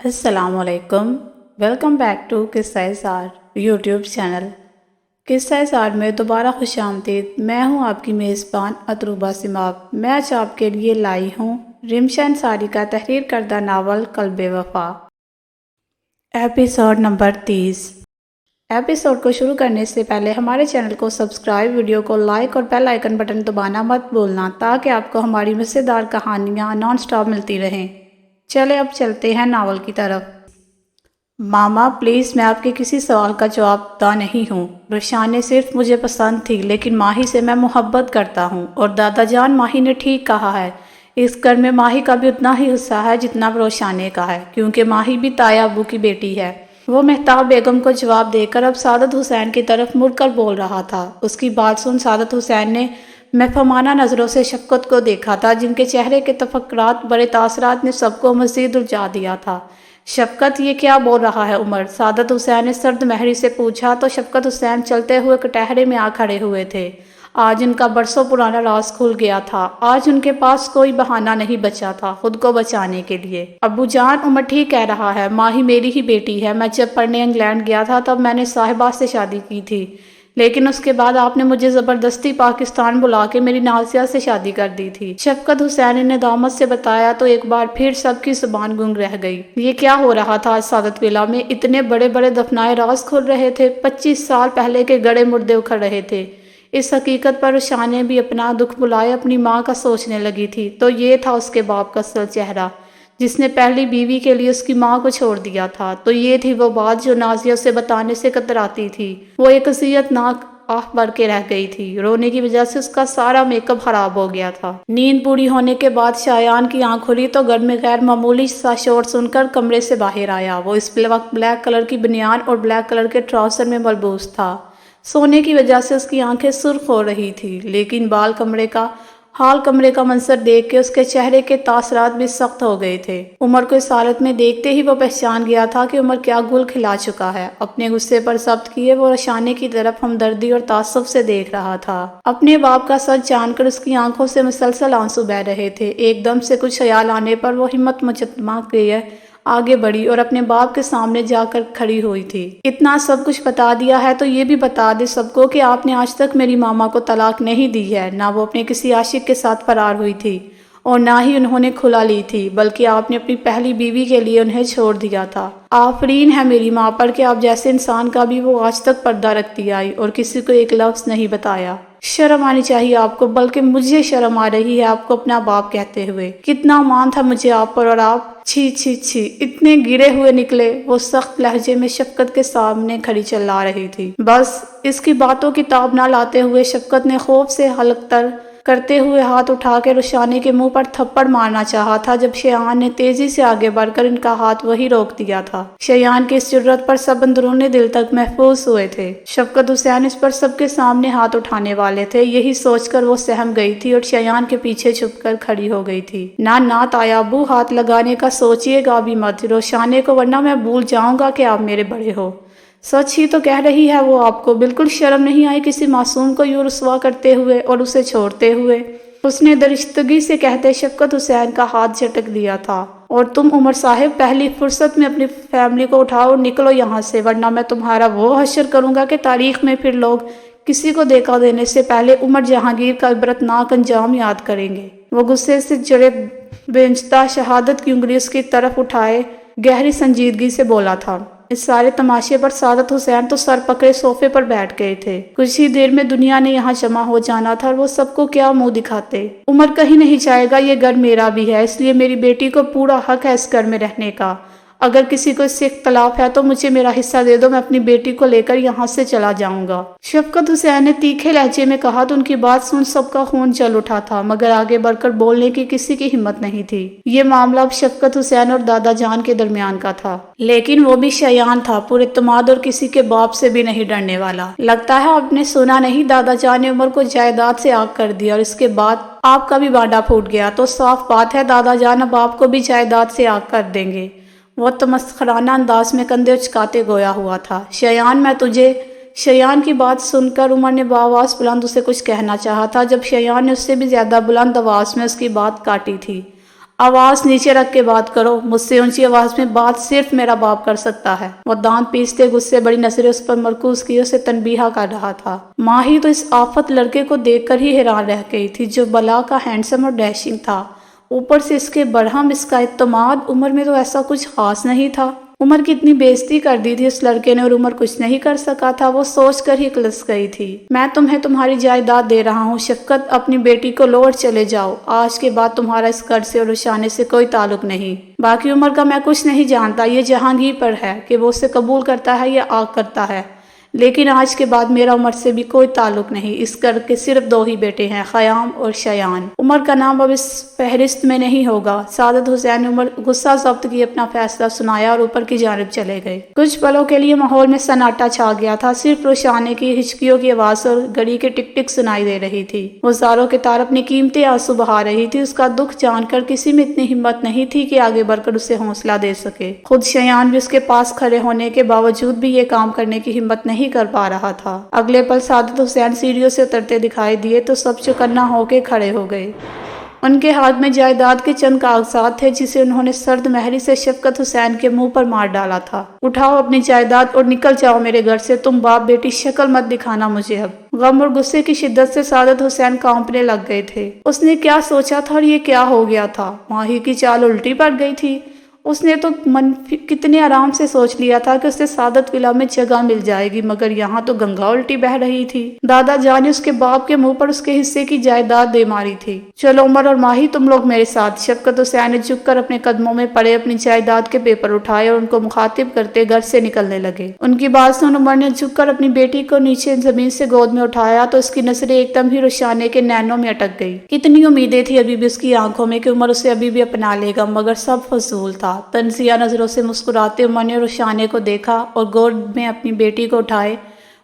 السلام علیکم، welcome back to قصہ سار یوٹیوب چینل۔ قصہ سار میں دوبارہ خوش آمدید۔ میں ہوں آپ کی میزبان اتروبہ سماغ۔ میں آج آپ کے لیے لائی ہوں رمشا انصاری کا تحریر کردہ ناول قلب وفا، ایپیسوڈ نمبر 30۔ ایپیسوڈ کو شروع کرنے سے پہلے ہمارے چینل کو سبسکرائب، ویڈیو کو لائک اور بیل آئیکن بٹن دبانا مت بھولنا تاکہ آپ کو ہماری مزیدار کہانیاں نان سٹاپ ملتی رہیں۔ چلے اب چلتے ہیں ناول کی طرف۔ ماما پلیز، میں آپ کے کسی سوال کا جواب دہ نہیں ہوں۔ روشان نے صرف مجھے پسند تھی، لیکن ماہی سے میں محبت کرتا ہوں، اور دادا جان ماہی نے ٹھیک کہا ہے۔ اس گھر میں ماہی کا بھی اتنا ہی حصہ ہے جتنا روشانے کا ہے، کیونکہ ماہی بھی تایا ابو کی بیٹی ہے۔ وہ مہتاب بیگم کو جواب دے کر اب سعادت حسین کی طرف مڑ کر بول رہا تھا۔ اس کی بات سن سعادت حسین نے مفہومانہ نظروں سے شفقت کو دیکھا تھا، جن کے چہرے کے تفکرات، بڑے تاثرات نے سب کو مزید الجھا دیا تھا۔ شفقت، یہ کیا بول رہا ہے عمر؟ سعادت حسین نے سرد مہری سے پوچھا تو شفقت حسین چلتے ہوئے کٹہرے میں آ کھڑے ہوئے تھے۔ آج ان کا برسوں پرانا راز کھل گیا تھا۔ آج ان کے پاس کوئی بہانہ نہیں بچا تھا خود کو بچانے کے لیے۔ ابو جان، عمر ٹھیک کہہ رہا ہے، ماہی میری ہی بیٹی ہے۔ میں جب پڑھنے انگلینڈ گیا تھا تب میں نے صاحبہ سے شادی کی تھی، لیکن اس کے بعد آپ نے مجھے زبردستی پاکستان بلا کے میری نازیہ سے شادی کر دی تھی۔ شفقت حسین نے ندامت سے بتایا تو ایک بار پھر سب کی زبان گنگ رہ گئی۔ یہ کیا ہو رہا تھا؟ آج سعادت ویلا میں اتنے بڑے بڑے دفنائے راز کھل رہے تھے، 25 سال پہلے کے گڑے مردے اکھڑ رہے تھے۔ اس حقیقت پر روشان نے بھی اپنا دکھ بلائے اپنی ماں کا سوچنے لگی تھی تو یہ تھا اس کے باپ کا اصل چہرہ، جس نے پہلی بیوی کے لیے اس کی ماں کو چھوڑ دیا تھا۔ تو یہ تھی وہ بات جو نازیہ اسے بتانے سے کتراتی تھی۔ وہ ایک اذیت ناک آہ بھر کے رہ گئی تھی۔ رونے کی وجہ سے اس کا سارا میک اپ خراب ہو گیا تھا۔ نیند پوری ہونے کے بعد شایان کی آنکھ کھلی تو گھر میں غیر معمولی سا شور سن کر کمرے سے باہر آیا۔ وہ اس وقت بلیک کلر کی بنیان اور بلیک کلر کے ٹراؤزر میں ملبوس تھا۔ سونے کی وجہ سے اس کی آنکھیں سرخ ہو رہی تھی، لیکن کمرے کا منظر دیکھ کے اس کے چہرے کے تاثرات بھی سخت ہو گئے تھے۔ عمر کو اس حالت میں دیکھتے ہی وہ پہچان گیا تھا کہ عمر کیا گل کھلا چکا ہے۔ اپنے غصے پر ضبط کیے وہ روشانے کی طرف ہمدردی اور تعصب سے دیکھ رہا تھا۔ اپنے باپ کا سچ جان کر اس کی آنکھوں سے مسلسل آنسو بہہ رہے تھے۔ ایک دم سے کچھ خیال آنے پر وہ ہمت مجتمع کیے آگے بڑھی اور اپنے باپ کے سامنے جا کر کھڑی ہوئی تھی۔ اتنا سب کچھ بتا دیا ہے تو یہ بھی بتا دے سب کو کہ آپ نے آج تک میری ماما کو طلاق نہیں دی ہے۔ نہ وہ اپنے کسی عاشق کے ساتھ فرار ہوئی تھی اور نہ ہی انہوں نے کھلا لی تھی، بلکہ آپ نے اپنی پہلی بیوی کے لیے انہیں چھوڑ دیا تھا۔ آفرین ہے میری ماں پر کہ آپ جیسے انسان کا بھی وہ آج تک پردہ رکھتی آئی اور کسی کو ایک لفظ نہیں بتایا۔ شرم آنی چاہیے آپ کو، بلکہ مجھے شرم آ رہی ہے آپ کو اپنا باپ کہتے ہوئے۔ کتنا مان تھا مجھے آپ پر، اور آپ چھی چھی چھی اتنے گرے ہوئے نکلے۔ وہ سخت لہجے میں شفقت کے سامنے کھڑی چلا رہی تھی۔ بس اس کی باتوں کی تاب نہ لاتے ہوئے شفقت نے خوف سے حلق تر کرتے ہوئے ہاتھ اٹھا کے روشانے کے منہ پر تھپڑ مارنا چاہا تھا، جب شیان نے تیزی سے آگے بڑھ کر ان کا ہاتھ وہی روک دیا تھا۔ شیان کی اس جرأت پر سب اندرون دل تک محفوظ ہوئے تھے۔ شفقت حسین اس پر سب کے سامنے ہاتھ اٹھانے والے تھے، یہی سوچ کر وہ سہم گئی تھی اور شیان کے پیچھے چھپ کر کھڑی ہو گئی تھی۔ نہ تایا ابو، ہاتھ لگانے کا سوچیے گا بھی مت روشانے کو، ورنہ میں بھول جاؤں گا کہ آپ میرے بڑے ہو۔ سچ ہی تو کہہ رہی ہے وہ، آپ کو بالکل شرم نہیں آئی کسی معصوم کو یوں رسوا کرتے ہوئے اور اسے چھوڑتے ہوئے؟ اس نے درشتگی سے کہتے شفقت حسین کا ہاتھ جھٹک دیا تھا۔ اور تم عمر صاحب، پہلی فرصت میں اپنی فیملی کو اٹھاؤ اور نکلو یہاں سے، ورنہ میں تمہارا وہ حشر کروں گا کہ تاریخ میں پھر لوگ کسی کو دھوکہ دینے سے پہلے عمر جہانگیر کا عبرتناک انجام یاد کریں گے۔ وہ غصے سے جڑے بینچتا شہادت کی انگلی اس کی طرف اٹھائے گہری سنجیدگی سے بولا تھا۔ اس سارے تماشے پر سعادت حسین تو سر پکڑے صوفے پر بیٹھ گئے تھے۔ کچھ ہی دیر میں دنیا نے یہاں جمع ہو جانا تھا اور وہ سب کو کیا منہ دکھاتے۔ عمر کہیں نہیں جائے گا، یہ گھر میرا بھی ہے، اس لیے میری بیٹی کو پورا حق ہے اس گھر میں رہنے کا۔ اگر کسی کو اس سے اختلاف ہے تو مجھے میرا حصہ دے دو، میں اپنی بیٹی کو لے کر یہاں سے چلا جاؤں گا۔ شفقت حسین نے تیکھے لہجے میں کہا تو ان کی بات سن سب کا خون جل اٹھا تھا، مگر آگے بڑھ کر بولنے کی کسی کی ہمت نہیں تھی۔ یہ معاملہ اب شفقت حسین اور دادا جان کے درمیان کا تھا، لیکن وہ بھی شیان تھا، پر اعتماد اور کسی کے باپ سے بھی نہیں ڈرنے والا۔ لگتا ہے آپ نے سنا نہیں، دادا جان نے عمر کو جائیداد سے آگ کر دیا اور اس کے بعد آپ کا بھی بانڈا پھوٹ گیا، تو صاف بات ہے دادا جان اب آپ کو بھی جائیداد سے آگ کر دیں گے۔ وہ تمسخرانہ انداز میں کندھے اچکاتے گویا ہوا تھا۔ شیان کی بات سن کر عمر نے بآواز بلند اسے کچھ کہنا چاہا تھا، جب شیان نے اس سے بھی زیادہ بلند آواز میں اس کی بات کاٹی تھی۔ آواز نیچے رکھ کے بات کرو، مجھ سے اونچی آواز میں بات صرف میرا باپ کر سکتا ہے۔ وہ دانت پیستے غصے بڑی نظریں اس پر مرکوز کیے اسے تنبیہ کر رہا تھا۔ ماہی تو اس آفت لڑکے کو دیکھ کر ہی حیران رہ گئی تھی، جو بلا کا ہینڈسم اور ڈیشنگ تھا، اوپر سے اس کے برہم، اس کا اعتماد۔ عمر میں تو ایسا کچھ خاص نہیں تھا۔ عمر کی اتنی بےعزتی کر دی تھی اس لڑکے نے، اور عمر کچھ نہیں کر سکا تھا، وہ سوچ کر ہی کلس گئی تھی۔ میں تمہیں تمہاری جائیداد دے رہا ہوں شفقت، اپنی بیٹی کو لو اور چلے جاؤ، آج کے بعد تمہارا اس گھر سے اور رشانے سے کوئی تعلق نہیں۔ باقی عمر کا میں کچھ نہیں جانتا، یہ جہانگیر پر ہے کہ وہ اسے قبول کرتا ہے یا آگ کرتا ہے، لیکن آج کے بعد میرا عمر سے بھی کوئی تعلق نہیں۔ اس گھر کے صرف دو ہی بیٹے ہیں، خیام اور شیان۔ عمر کا نام اب اس فہرست میں نہیں ہوگا۔ سعادت حسین نے عمر غصہ ضبط کی اپنا فیصلہ سنایا اور اوپر کی جانب چلے گئے۔ کچھ پلوں کے لیے ماحول میں سناٹا چھا گیا تھا، صرف روشانے کی ہچکیوں کی آواز اور گھڑی کے ٹک ٹک سنائی دے رہی تھی۔ وہ زاروں کے تار اپنی قیمتی آنسو بہا رہی تھی۔ اس کا دکھ جان کر کسی میں اتنی ہمت نہیں تھی کہ آگے بڑھ کر اسے حوصلہ دے سکے۔ خود شیان بھی اس کے پاس کھڑے ہونے کے باوجود بھی یہ کام کرنے کی ہمت نہیں کر پا رہا تھا۔ اگلے پل سعادت حسین سیڑھیوں سے اترتے دکھائی دیے تو سب چوکنا ہو کے کھڑے ہو گئے۔ ان کے ہاتھ میں جائیداد کے چند کاغذات تھے جسے انہوں نے سرد مہری سے شفقت حسین کے منہ پر مار ڈالا تھا۔ اٹھاؤ اپنی جائیداد اور نکل جاؤ میرے گھر سے، تم باپ بیٹی شکل مت دکھانا مجھے اب۔ غم اور غصے کی شدت سے سعادت حسین کانپنے لگ گئے تھے۔ اس نے کیا سوچا تھا اور یہ کیا ہو گیا تھا؟ ماہی کی چال الٹی پڑ گئی تھی۔ اس نے تو کتنے آرام سے سوچ لیا تھا کہ اسے سعادت ولا میں جگہ مل جائے گی، مگر یہاں تو گنگا الٹی بہہ رہی تھی۔ دادا جان نے اس کے باپ کے منہ پر اس کے حصے کی جائیداد دے ماری تھی۔ چلو عمر اور ماہی تم لوگ میرے ساتھ۔ شفقت حسین نے جھک کر اپنے قدموں میں پڑے اپنی جائیداد کے پیپر اٹھائے اور ان کو مخاطب کرتے گھر سے نکلنے لگے۔ ان کی بات سن عمر نے جھک کر اپنی بیٹی کو نیچے زمین سے گود میں اٹھایا تو اس کی نظریں ایک دم ہی روشانے کے نینوں میں اٹک گئی۔ کتنی امیدیں تھی ابھی بھی اس کی آنکھوں میں کہ عمر اسے ابھی بھی اپنا لے گا، مگر سب فضول تھا۔ تنزیہ نظروں سے مسکراتے عمر نے روشانے کو دیکھا اور گود میں اپنی بیٹی کو اٹھائے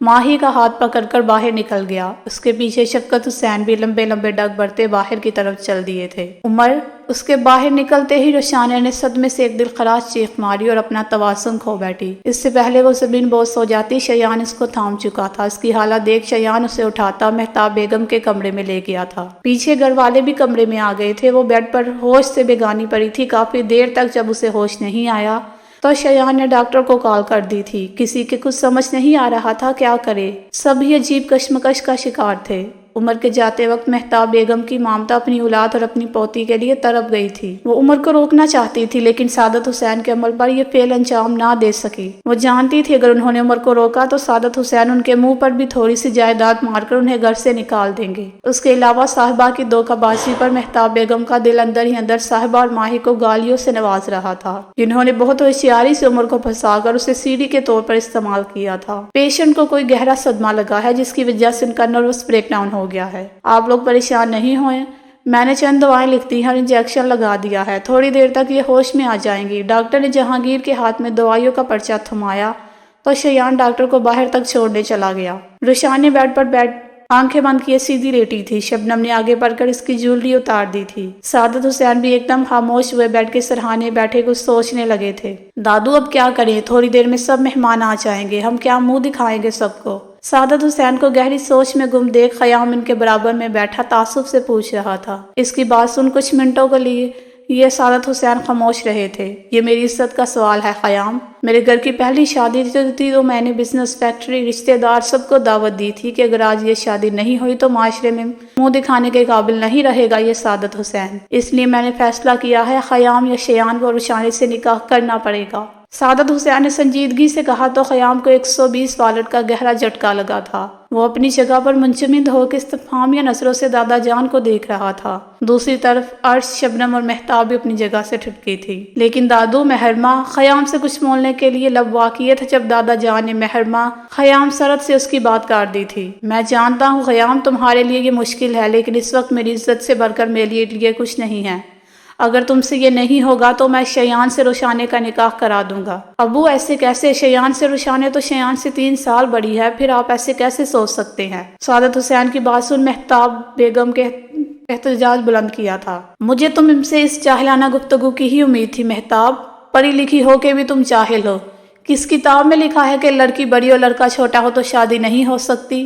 ماہی کا ہاتھ پکڑ کر باہر نکل گیا۔ اس کے پیچھے شفقت حسین بھی لمبے لمبے ڈگ بڑھتے باہر کی طرف چل دیے تھے۔ عمر اس کے باہر نکلتے ہی روشانے نے صدمے سے ایک دل خراش چیخ ماری اور اپنا توازن کھو بیٹھی۔ اس سے پہلے وہ زمین بوس ہو جاتی شیان اس کو تھام چکا تھا۔ اس کی حالت دیکھ شیان اسے اٹھاتا مہتاب بیگم کے کمرے میں لے گیا تھا۔ پیچھے گھر والے بھی کمرے میں آ گئے تھے۔ وہ بیڈ پر ہوش سے بیگانی پڑی تھی کافی دیر تک۔ جب اسے ہوش نہیں آیا تو شیان نے ڈاکٹر کو کال کر دی تھی۔ کسی کے کچھ سمجھ نہیں آ رہا تھا کیا کرے، سب ہی عجیب کشمکش کا شکار تھے۔ عمر کے جاتے وقت مہتاب بیگم کی مامتا اپنی اولاد اور اپنی پوتی کے لیے تڑپ گئی تھی۔ وہ عمر کو روکنا چاہتی تھی لیکن سعادت حسین کے عمل پر یہ فعل انجام نہ دے سکی۔ وہ جانتی تھی اگر انہوں نے عمر کو روکا تو سعادت حسین ان کے منہ پر بھی تھوڑی سی جائیداد مار کر انہیں گھر سے نکال دیں گے۔ اس کے علاوہ صاحبہ کی دھوکہ بازی پر مہتاب بیگم کا دل اندر ہی اندر صاحبہ اور ماہی کو گالیوں سے نواز رہا تھا، جنہوں نے بہت ہوشیاری سے عمر کو پھنسا کر اسے سیڑھی کے طور پر استعمال کیا تھا۔ پیشنٹ کو کوئی گہرا صدمہ لگا ہے جس کی وجہ سے ان کا نروس بریک ڈاؤن ہو گیا ہے۔ آپ لوگ پریشان نہیں ہوئے، میں نے چند دوائیں لکھ دی ہیں اور انجیکشن لگا دیا ہے، تھوڑی دیر تک یہ ہوش میں آ جائیں گی۔ ڈاکٹر نے جہانگیر کے ہاتھ میں دوائیوں کا پرچہ تھمایا تو شیان ڈاکٹر کو باہر تک چھوڑنے چلا گیا۔ روشان نے بیڈ پر آنکھیں بند کیے سیدھی لیٹی تھی۔ شبنم نے آگے بڑھ کر اس کی جویلری اتار دی تھی۔ سعادت حسین بھی ایک دم خاموش ہوئے بیڈ کے سرہانے بیٹھے کچھ سوچنے لگے تھے۔ دادو اب کیا کریں، تھوڑی دیر میں سب مہمان آ جائیں گے، ہم کیا منہ دکھائیں گے سب کو؟ سعادت حسین کو گہری سوچ میں گم دیکھ خیام ان کے برابر میں بیٹھا تعصب سے پوچھ رہا تھا۔ اس کی بات سن کچھ منٹوں کے لیے یہ سعادت حسین خاموش رہے تھے۔ یہ میری عزت کا سوال ہے خیام، میرے گھر کی پہلی شادی تھی تو میں نے بزنس، فیکٹری، رشتہ دار سب کو دعوت دی تھی کہ اگر آج یہ شادی نہیں ہوئی تو معاشرے میں منہ دکھانے کے قابل نہیں رہے گا یہ سعادت حسین۔ اس لیے میں نے فیصلہ کیا ہے خیام یا شیان کو روشانے سے نکاح کرنا پڑے گا۔ سعادت حسین نے سنجیدگی سے کہا تو خیام کو 120 والٹ کا گہرا جھٹکا لگا تھا۔ وہ اپنی جگہ پر منجمد ہو کے استفہامیہ نظروں سے دادا جان کو دیکھ رہا تھا۔ دوسری طرف عرش، شبنم اور مہتاب بھی اپنی جگہ سے ٹھٹکی تھی۔ لیکن دادو، محرمہ خیام سے کچھ بولنے کے لیے لب واقعیت جب دادا جان نے محرمہ خیام سرد سے اس کی بات کاٹ دی تھی۔ میں جانتا ہوں خیام تمہارے لیے یہ مشکل ہے، لیکن اس وقت میری عزت سے بڑھ کر میرے لیے کچھ نہیں ہے۔ اگر تم سے یہ نہیں ہوگا تو میں شیان سے روشانے کا نکاح کرا دوں گا۔ ابو ایسے کیسے؟ شیان سے روشانے تو شیان سے 3 سال بڑی ہے، پھر آپ ایسے کیسے سوچ سکتے ہیں؟ سعادت حسین کی بات سن مہتاب بیگم کے احتجاج بلند کیا تھا۔ مجھے تم سے اس جاہلانہ گفتگو کی ہی امید تھی مہتاب، پڑھی لکھی ہو کے بھی تم جاہل ہو۔ کس کتاب میں لکھا ہے کہ لڑکی بڑی اور لڑکا چھوٹا ہو تو شادی نہیں ہو سکتی؟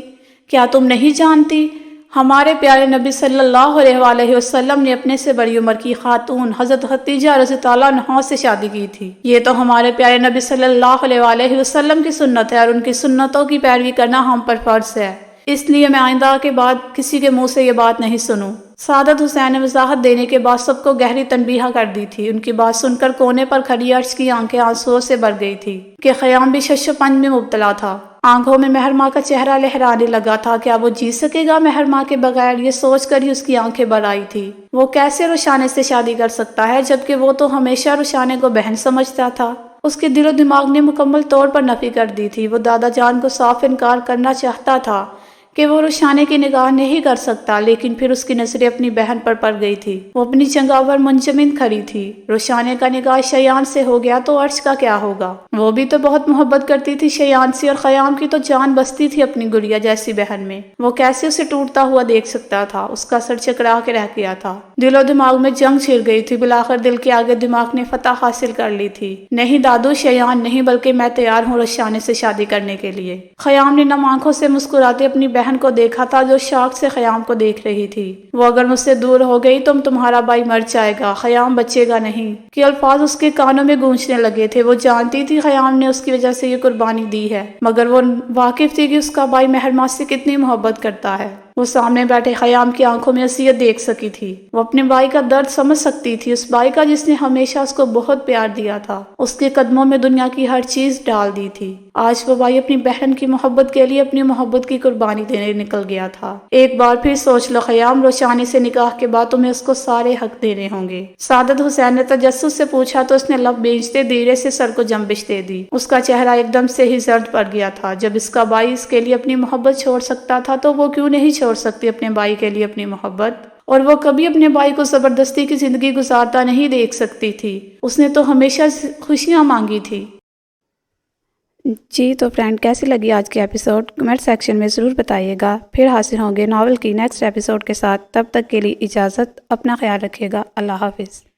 کیا تم نہیں جانتی ہمارے پیارے نبی صلی اللہ علیہ وآلہ وسلم نے اپنے سے بڑی عمر کی خاتون حضرت خدیجہ رضی اللہ عنہا سے شادی کی تھی۔ یہ تو ہمارے پیارے نبی صلی اللہ علیہ وآلہ وسلم کی سنت ہے اور ان کی سنتوں کی پیروی کرنا ہم پر فرض ہے، اس لیے میں آئندہ کے بعد کسی کے منہ سے یہ بات نہیں سنوں۔ سعادت حسین نے وضاحت دینے کے بعد سب کو گہری تنبیہ کر دی تھی۔ ان کی بات سن کر کونے پر کھڑی عرش کی آنکھیں آنسوؤں سے بھر گئی تھی کہ خیام بھی شش و پنج میں مبتلا تھا۔ آنکھوں میں مہر ماں کا چہرہ لہرانے لگا تھا۔ کیا وہ جی سکے گا مہر ماں کے بغیر؟ یہ سوچ کر ہی اس کی آنکھیں بھر آئی تھی۔ وہ کیسے رخسانے سے شادی کر سکتا ہے جبکہ وہ تو ہمیشہ رخسانے کو بہن سمجھتا تھا۔ اس کے دل و دماغ نے مکمل طور پر نفی کر دی تھی۔ وہ دادا جان کو صاف انکار کرنا چاہتا تھا کہ وہ رخسانے کی نگاہ نہیں کر سکتا، لیکن پھر اس کی نظریں اپنی بہن پر پڑ گئی تھی۔ وہ اپنی جنگاور منجمد کھڑی تھی۔ رخسانے کا نگاہ شیان سے ہو گیا تو عرش کا کیا ہوگا؟ وہ بھی تو بہت محبت کرتی تھی شیان سے، اور خیام کی تو جان بستی تھی اپنی گڑیا جیسی بہن میں۔ وہ کیسے اسے ٹوٹتا ہوا دیکھ سکتا تھا؟ اس کا سر چکرا کے رہ گیا تھا۔ دل و دماغ میں جنگ چھڑ گئی تھی۔ بالآخر دل کے آگے دماغ نے فتح حاصل کر لی تھی۔ نہیں دادو شیان نہیں، بلکہ میں تیار ہوں رخسانے سے شادی کرنے کے لیے۔ خیام نے نم آنکھوں سے مسکراتے اپنی بہن کو دیکھا تھا جو شوق سے خیام کو دیکھ رہی تھی۔ وہ اگر مجھ سے دور ہو گئی تو تمہارا بھائی مر جائے گا، خیام بچے گا نہیں، کہ الفاظ اس کے کانوں میں گونجنے لگے تھے۔ وہ جانتی تھی خیام نے اس کی وجہ سے یہ قربانی دی ہے، مگر وہ واقف تھی کہ اس کا بھائی مہر ماں سے کتنی محبت کرتا ہے۔ وہ سامنے بیٹھے خیام کی آنکھوں میں اذیت دیکھ سکی تھی۔ وہ اپنے بھائی کا درد سمجھ سکتی تھی، اس بھائی کا جس نے ہمیشہ اس کو بہت پیار دیا تھا، اس کے قدموں میں دنیا کی ہر چیز ڈال دی تھی۔ آج وہ بھائی اپنی بہن کی محبت کے لیے اپنی محبت کی قربانی دینے نکل گیا تھا۔ ایک بار پھر سوچ لو خیام، رخسانے سے نکاح کے بعد تمہیں اس کو سارے حق دینے ہوں گے۔ سعادت حسین نے تجسس سے پوچھا تو اس نے لب بھیجتے دھیرے سے سر کو جنبش دے دی۔ اس کا چہرہ ایک دم سے ہی زرد پڑ گیا تھا۔ جب اس کا بھائی اس کے لیے اپنی محبت چھوڑ سکتا تھا تو وہ کیوں نہیں چھوڑ سکتی اپنے بھائی کے لیے اپنی محبت؟ اور وہ کبھی اپنے بھائی کو زبردستی کی زندگی گزارتا نہیں دیکھ سکتی تھی۔ اس نے تو ہمیشہ خوشیاں مانگی تھی۔ جی تو فرینڈ، کیسی لگی آج کی ایپیسوڈ؟ کمنٹ سیکشن میں ضرور بتائیے گا۔ پھر حاصل ہوں گے ناول کی نیکسٹ ایپیسوڈ کے ساتھ۔ تب تک کے لیے اجازت، اپنا خیال رکھیے گا۔ اللہ حافظ۔